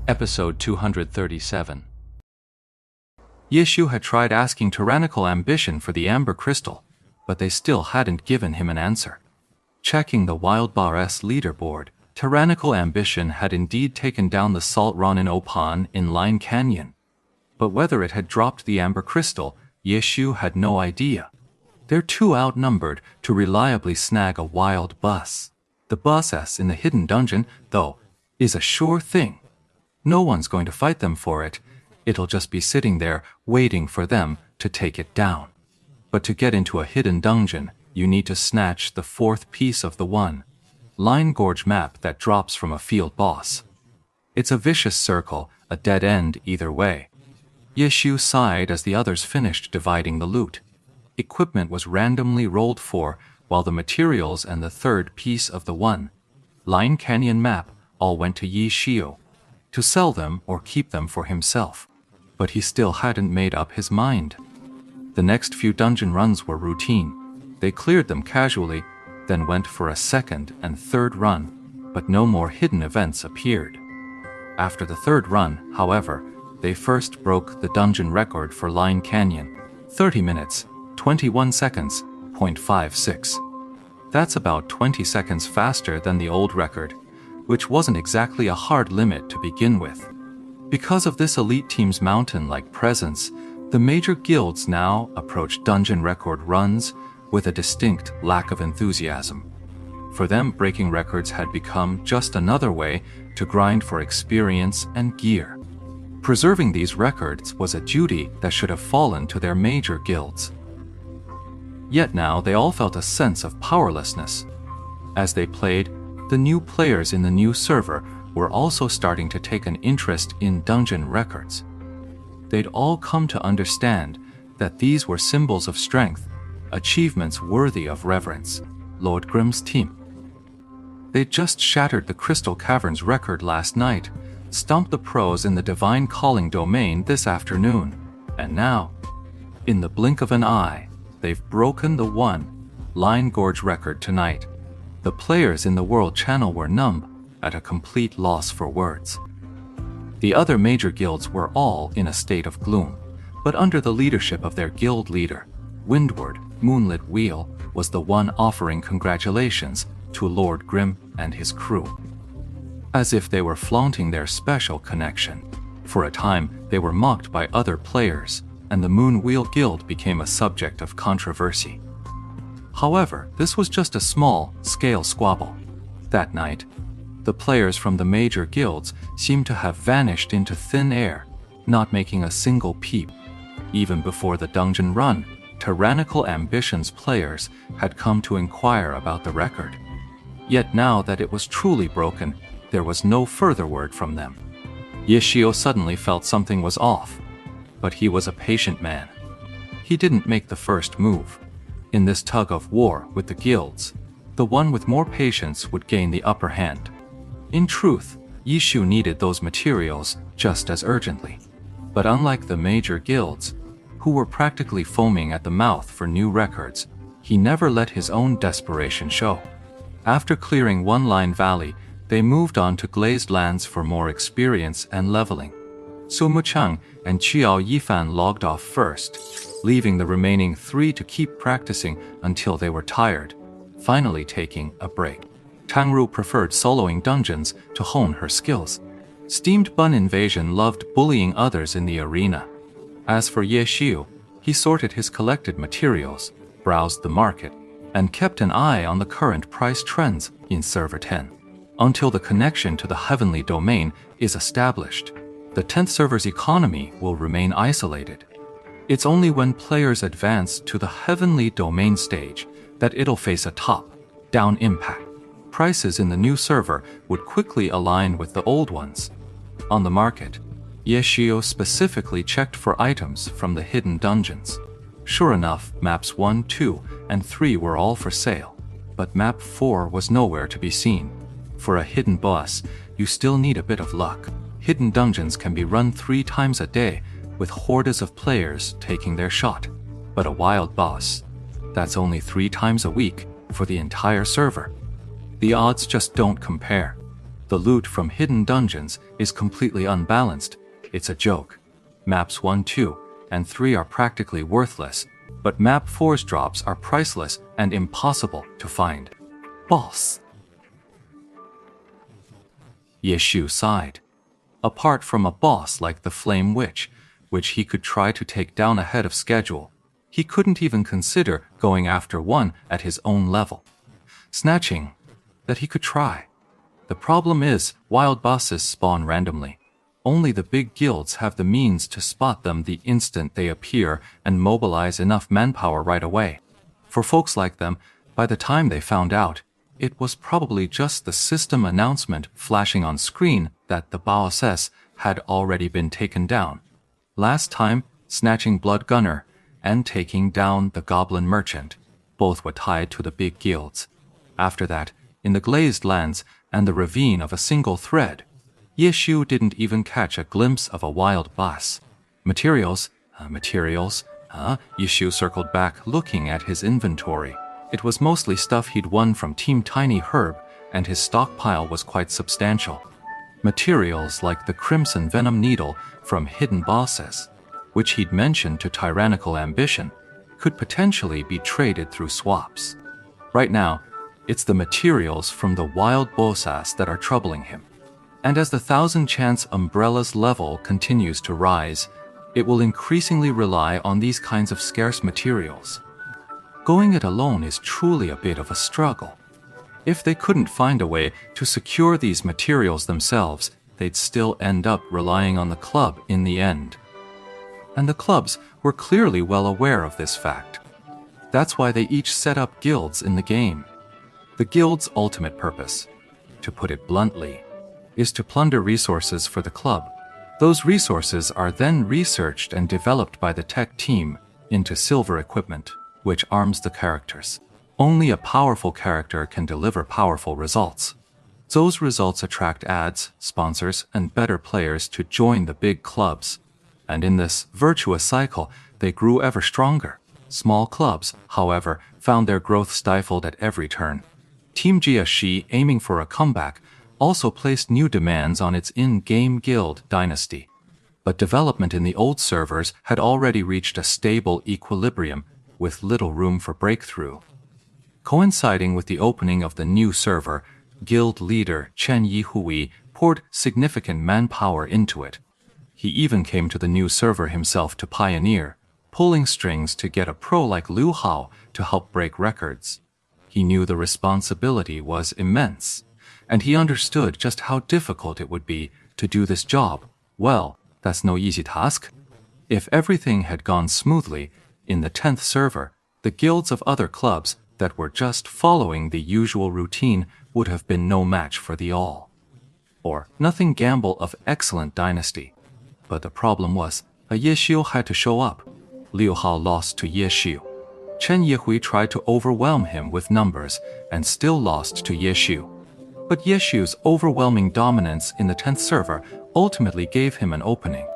Episode 237. Yeshu had tried asking Tyrannical Ambition for the Amber Crystal, but they still hadn't given him an answer. Checking the Wild Bar's leaderboard, Tyrannical Ambition had indeed taken down the Salt Ronin Opan in Line Canyon. But whether it had dropped the Amber Crystal, Yeshu had no idea. They're too outnumbered to reliably snag a wild bus. The bus in the hidden dungeon, though, is a sure thing. No one's going to fight them for it. It'll just be sitting there waiting for them to take it down. But to get into a hidden dungeon, you need to snatch the fourth piece of the Line Gorge map that drops from a field boss. It's a vicious circle, a dead end either way. Yeshu sighed as the others finished dividing the loot. Equipment was randomly rolled for, while the materials and the third piece of the Line Canyon map all went to Yeshu, to sell them or keep them for himself. But he still hadn't made up his mind. The next few dungeon runs were routine. They cleared them casually, then went for a second and third run, but no more hidden events appeared. After the third run, however, they first broke the dungeon record for Line Canyon, 30 minutes, 21 seconds, 0.56. That's about 20 seconds faster than the old record, which wasn't exactly a hard limit to begin with. Because of this elite team's mountain-like presence, the major guilds now approach dungeon record runs with a distinct lack of enthusiasm. For them, breaking records had become just another way to grind for experience and gear. Preserving these records was a duty that should have fallen to their major guilds. Yet now they all felt a sense of powerlessness. As they played, the new players in the new server were also starting to take an interest in dungeon records. They'd all come to understand that these were symbols of strength, achievements worthy of reverence. Lord Grimm's team. They'd just shattered the Crystal Caverns record last night, stomped the pros in the Divine Calling domain this afternoon, and now, in the blink of an eye, they've broken the Line Gorge record tonight. The players in the World Channel were numb, at a complete loss for words. The other major guilds were all in a state of gloom, but under the leadership of their guild leader, Windward Moonlit Wheel was the one offering congratulations to Lord Grimm and his crew. As if they were flaunting their special connection. For a time, they were mocked by other players, and the Moon Wheel Guild became a subject of controversy. However, this was just a small-scale squabble. That night, the players from the major guilds seemed to have vanished into thin air, not making a single peep. Even before the dungeon run, Tyrannical Ambition's players had come to inquire about the record. Yet now that it was truly broken, there was no further word from them. Yeshu suddenly felt something was off, but he was a patient man. He didn't make the first move. In this tug of war with the guilds, the one with more patience would gain the upper hand. In truth, Yeshu needed those materials just as urgently. But unlike the major guilds, who were practically foaming at the mouth for new records, he never let his own desperation show. After clearing Line Valley, they moved on to Glazed Lands for more experience and leveling. Su Muchang and Qiao Yifan logged off first, leaving the remaining three to keep practicing until they were tired, finally taking a break. Tangru preferred soloing dungeons to hone her skills. Steamed Bun Invasion loved bullying others in the arena. As for Yeshu, he sorted his collected materials, browsed the market, and kept an eye on the current price trends in Server 10. Until the connection to the Heavenly Domain is established, the 10th server's economy will remain isolated. It's only when players advance to the Heavenly Domain stage that it'll face a top-down impact. Prices in the new server would quickly align with the old ones. On the market, Yeshu specifically checked for items from the hidden dungeons. Sure enough, maps 1, 2, and 3 were all for sale, but map 4 was nowhere to be seen. For a hidden boss, you still need a bit of luck. Hidden dungeons can be run 3 times a day, with hordes of players taking their shot. But a wild boss, that's only 3 times a week for the entire server. The odds just don't compare. The loot from hidden dungeons is completely unbalanced. It's a joke. Maps 1, 2, and 3 are practically worthless, but Map 4's drops are priceless and impossible to find. Boss. Ye Xiu sighed. Apart from a boss like the Flame Witch, which he could try to take down ahead of schedule, he couldn't even consider going after one at his own level. Snatching, that he could try. The problem is, wild bosses spawn randomly. Only the big guilds have the means to spot them the instant they appear and mobilize enough manpower right away. For folks like them, by the time they found out, it was probably just the system announcement flashing on screen that the bosses had already been taken down. Last time, snatching Blood Gunner and taking down the Goblin Merchant, both were tied to the big guilds. After that, in the Glazed Lands and the ravine of a single thread, Ye Xiu didn't even catch a glimpse of a wild boss. Materials. Ye Xiu circled back, looking at his inventory. It was mostly stuff he'd won from Team Tiny Herb, and his stockpile was quite substantial. Materials like the Crimson Venom Needle from hidden bosses, which he'd mentioned to Tyrannical Ambition, could potentially be traded through swaps. Right now, it's the materials from the wild bosses that are troubling him. And as the 1000 Chance Umbrella's level continues to rise, it will increasingly rely on these kinds of scarce materials. Going it alone is truly a bit of a struggle. If they couldn't find a way to secure these materials themselves, they'd still end up relying on the club in the end. And the clubs were clearly well aware of this fact. That's why they each set up guilds in the game. The guild's ultimate purpose, to put it bluntly, is to plunder resources for the club. Those resources are then researched and developed by the tech team into silver equipment, which arms the characters. Only a powerful character can deliver powerful results. Those results attract ads, sponsors, and better players to join the big clubs. And in this virtuous cycle, they grew ever stronger. Small clubs, however, found their growth stifled at every turn. Team Jiaxi, aiming for a comeback, also placed new demands on its in-game guild Dynasty. But development in the old servers had already reached a stable equilibrium, with little room for breakthrough. Coinciding with the opening of the new server, guild leader Chen Yihui poured significant manpower into it. He even came to the new server himself to pioneer, pulling strings to get a pro like Liu Hao to help break records. He knew the responsibility was immense, and he understood just how difficult it would be to do this job. Well, that's no easy task. If everything had gone smoothly, in the 10th server, the guilds of other clubs that were just following the usual routine would have been no match for the all. Or nothing gamble of excellent Dynasty. But the problem was, a Ye Xiu had to show up. Liu Hao lost to Ye Xiu. Chen Yihui tried to overwhelm him with numbers and still lost to Ye Xiu. But Ye Xiu's overwhelming dominance in the 10th server ultimately gave him an opening.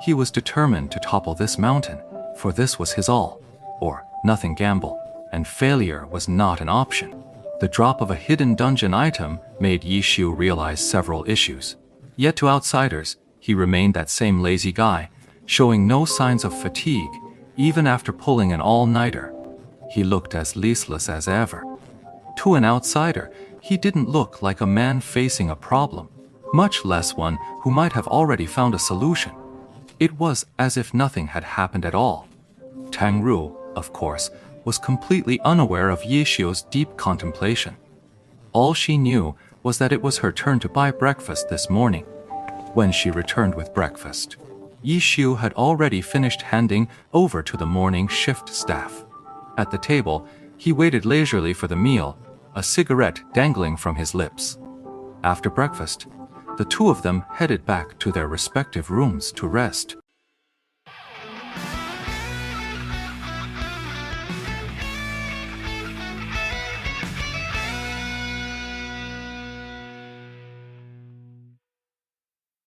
He was determined to topple this mountain, for this was his all, or nothing gamble, and failure was not an option. The drop of a hidden dungeon item made Ye Xiu realize several issues. Yet to outsiders, he remained that same lazy guy, showing no signs of fatigue, even after pulling an all-nighter. He looked as listless as ever. To an outsider, he didn't look like a man facing a problem, much less one who might have already found a solution. It was as if nothing had happened at all. Tang Ru, of course, was completely unaware of Ye Xiu's deep contemplation. All she knew was that it was her turn to buy breakfast this morning. When she returned with breakfast, Ye Xiu had already finished handing over to the morning shift staff. At the table, he waited leisurely for the meal, a cigarette dangling from his lips. After breakfast, the two of them headed back to their respective rooms to rest.